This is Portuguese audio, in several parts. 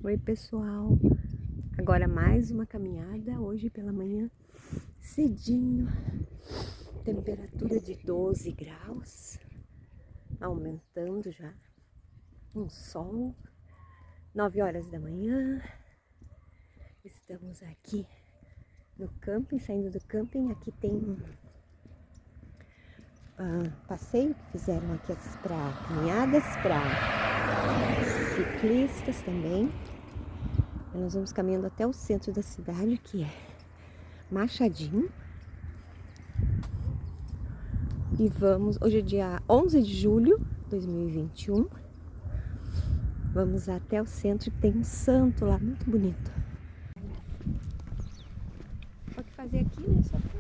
Oi pessoal, agora mais uma caminhada, hoje pela manhã, cedinho, temperatura de 12 graus, aumentando já, um sol, 9 horas da manhã, estamos aqui no camping, saindo do camping. Aqui tem um passeio que fizeram aqui para caminhadas, para ciclistas também. Nós vamos caminhando até o centro da cidade, que é Machadinho. E vamos, hoje é dia 11 de julho de 2021. Vamos até o centro, tem um santo lá, muito bonito. O que fazer aqui, né? Só pra...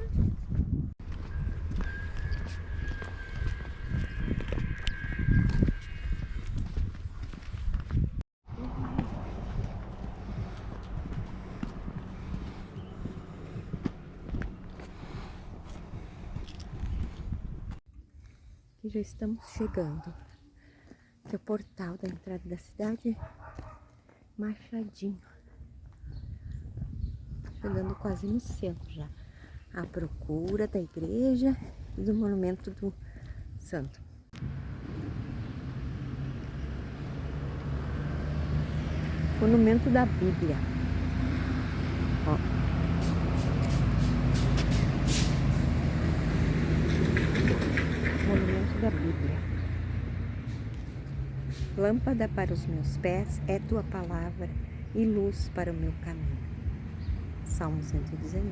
Aqui já estamos chegando. Aqui é o portal da entrada da cidade, Machadinho. Chegando quase no centro já. À procura da igreja e do monumento do santo. Monumento da Bíblia. Ó. Monumento da Bíblia. Lâmpada para os meus pés é tua palavra e luz para o meu caminho. Salmo 119.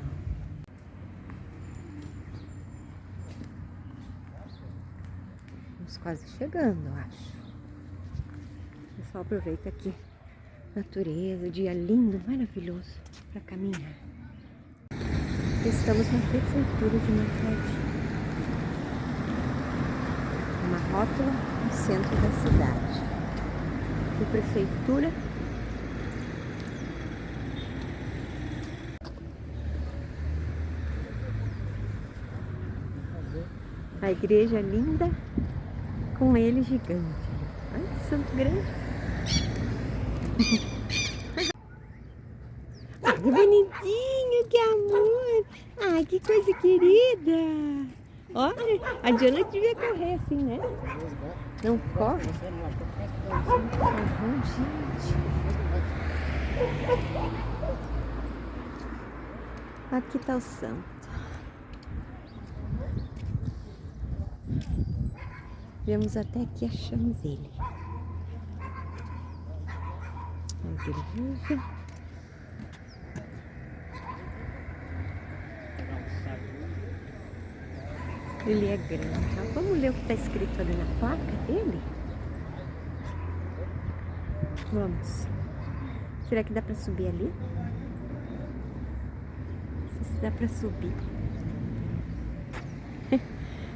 Estamos quase chegando, eu acho. O pessoal aproveita aqui. Natureza, dia lindo, maravilhoso para caminhar. Estamos na prefeitura de Machadinho. rótulo no centro da cidade. Aqui, prefeitura. A igreja linda com ele gigante. Olha que santo grande. Ah, que bonitinho, que amor. Ah, que coisa querida. Olha, a Diana devia correr assim, né? Não corre? Tá bom, gente. Aqui tá o santo. Viemos até aqui, achamos ele. A igreja. Ele é grande. Ó. Vamos ler o que está escrito ali na placa dele? Vamos. Será que dá para subir ali? Não sei se dá para subir.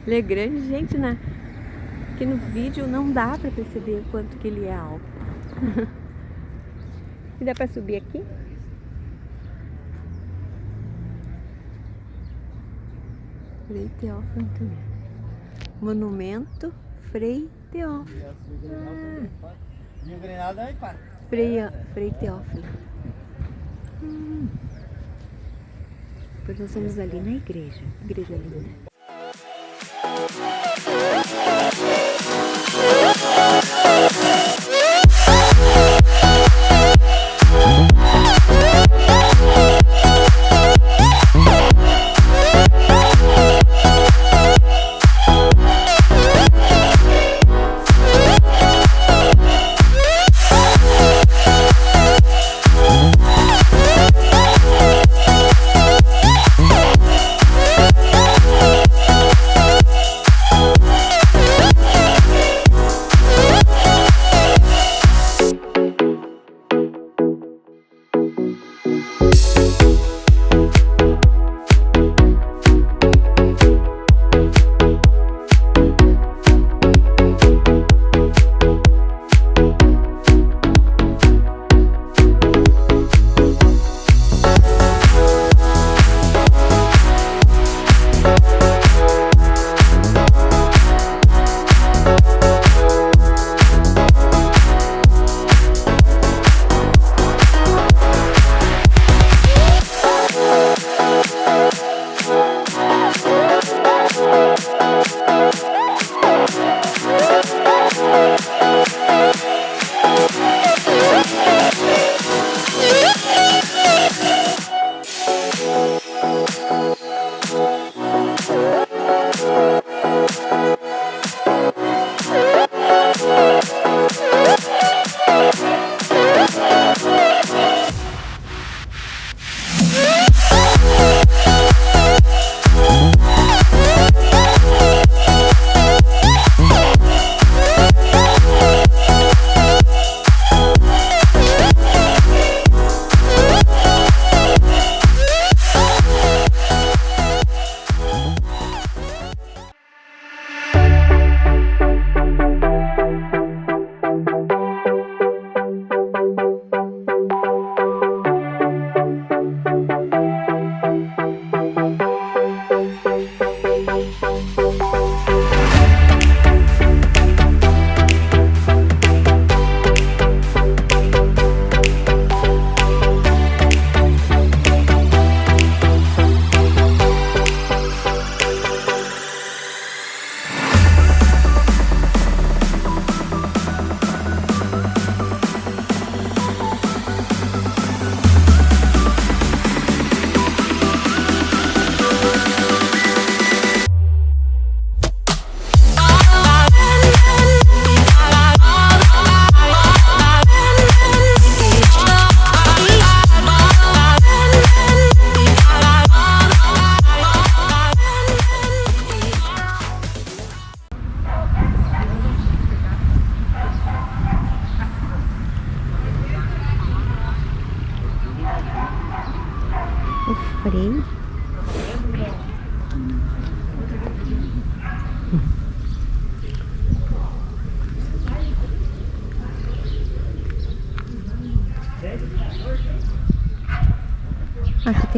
Ele é grande, gente, né? Aqui no vídeo não dá para perceber o quanto que ele é alto. E dá para subir aqui? Frei Teófilo Antônio. Monumento Frei Teófilo. Frei Teófilo. Depois nós vamos ali na igreja. Igreja linda.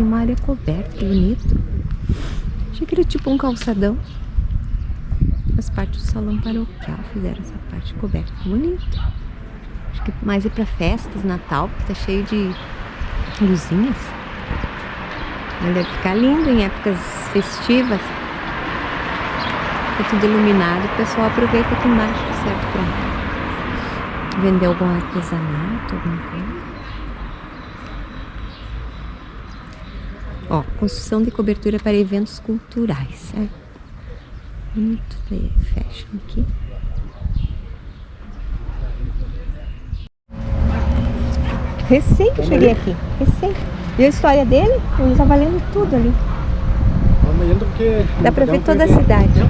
tem uma área coberta, bonito. Achei que era tipo um calçadão. As partes do salão paroquial fizeram essa parte coberta, bonito. Acho que mais é pra festas, Natal, porque tá cheio de luzinhas. Mas deve ficar lindo em épocas festivas. Tá tudo iluminado, o pessoal aproveita aqui embaixo, certo? Pra vender algum artesanato, alguma coisa. Ó, construção de cobertura para eventos culturais, certo? Muito bem, fashion aqui. Recém que cheguei aqui, recém. Viu a história dele? Ele tá valendo tudo ali. Dá pra ver toda a cidade.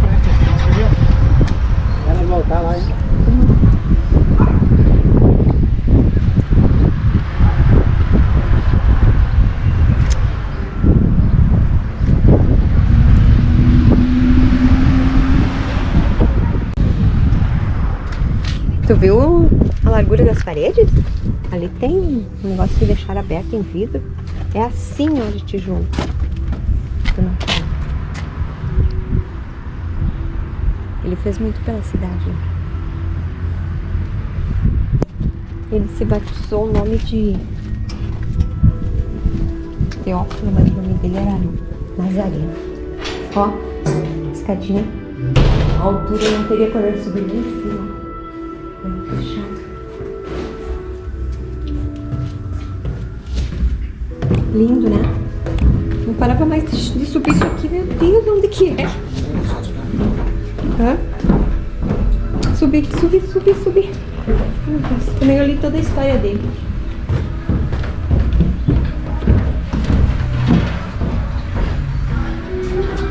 Ela voltar lá, hein? Tu viu a largura das paredes? Ali tem um negócio de deixar aberto em vidro. É assim, ó, de tijolo. Tu não tá. Ele fez muito pela cidade. Ele se batizou o nome de Teófilo, mas o nome dele era Nazareno. Ó, escadinha. A altura não teria quando ele subir lá em cima. Olha, fechado. Lindo, né? Não parava mais de subir isso aqui. Meu Deus, onde que é? Hã? Subir. Meu Deus, também eu li toda a história dele.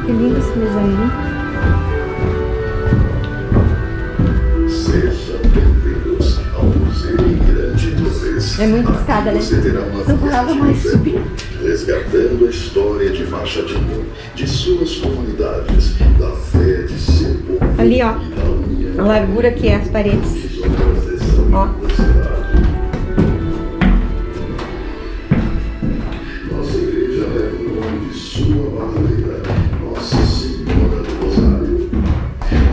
Que lindo esse mezanino. Sejam bem-vindos ao Museu Imigrante do Vez. É muita escada, né? Você terá uma Não parava mais de subir. resgatando a história de Machadinho, de suas comunidades, da fé de seu povo. Ali, ó, e da união a largura que é as paredes. dos homens dessa Ó. linda cidade. Nossa igreja leva o nome de sua padroeira, Nossa Senhora do Rosário.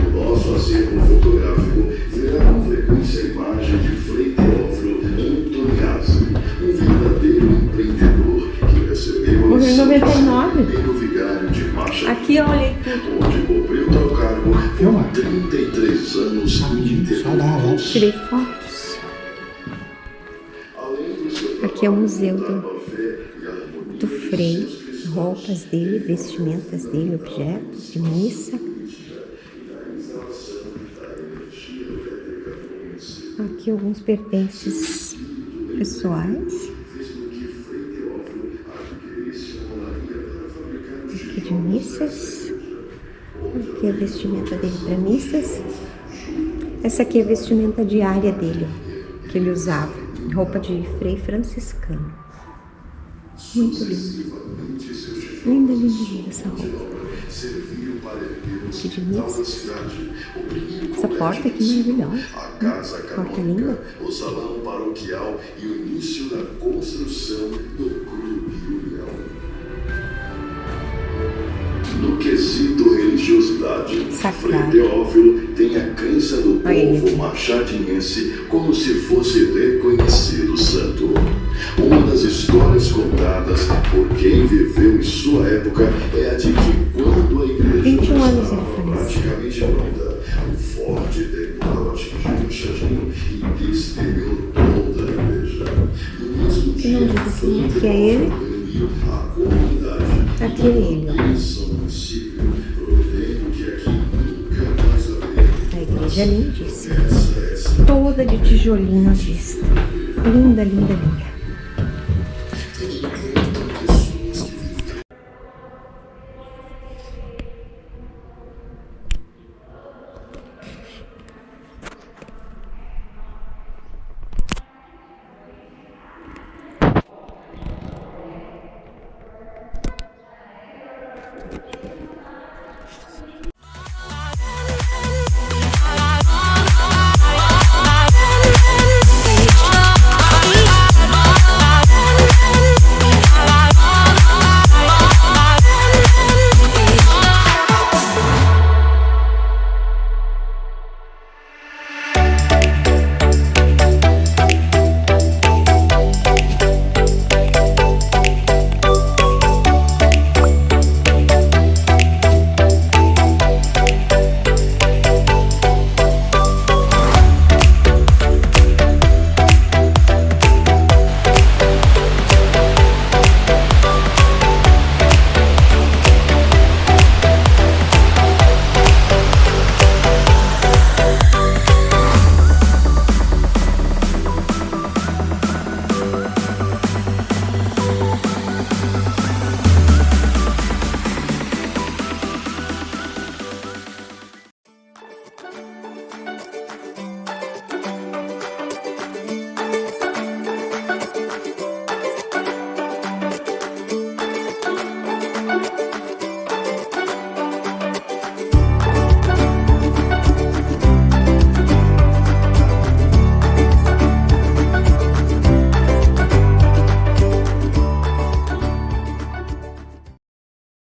O nosso acervo fotográfico verá com frequência a imagem de Frei Teófilo Antoniazzi, um verdadeiro empreendedor que recebeu a Morreu em lição de 99. primeiro vigário de Machadinho, Aqui eu olhei tudo. onde cumpriu tal cargo por 33 anos ininterruptos. Tirei fotos. Aqui é o museu do Frei. Roupas dele, vestimentas dele, objetos de missa. Aqui alguns pertences pessoais. Aqui de missas. Aqui é a vestimenta dele para missas. Essa aqui é a vestimenta diária dele, ó, que ele usava. Roupa de frei franciscano. Muito linda. Linda essa roupa. Aqui de missas. Essa porta aqui maravilhosa. A casa Porta linda. canônica, o salão paroquial e o início da construção do Clube União. No quesito religiosidade, Sagrado. Frei Teófilo tem a crença do Aí. povo machadinense como se fosse reconhecido santo. Uma das histórias contadas por quem viveu em sua época é a de que quando a igreja 21 anos estava ele faleceu. praticamente pronta, um forte temporal atingiu Machadinho e destruiu toda a igreja. No mesmo Que não dia, diz assim, aqui é ele. a comunidade Aqui é ele, ó. São município, prometendo que aqui nunca mais haverá. A igreja é lindíssima. Toda de tijolinho à vista. Linda.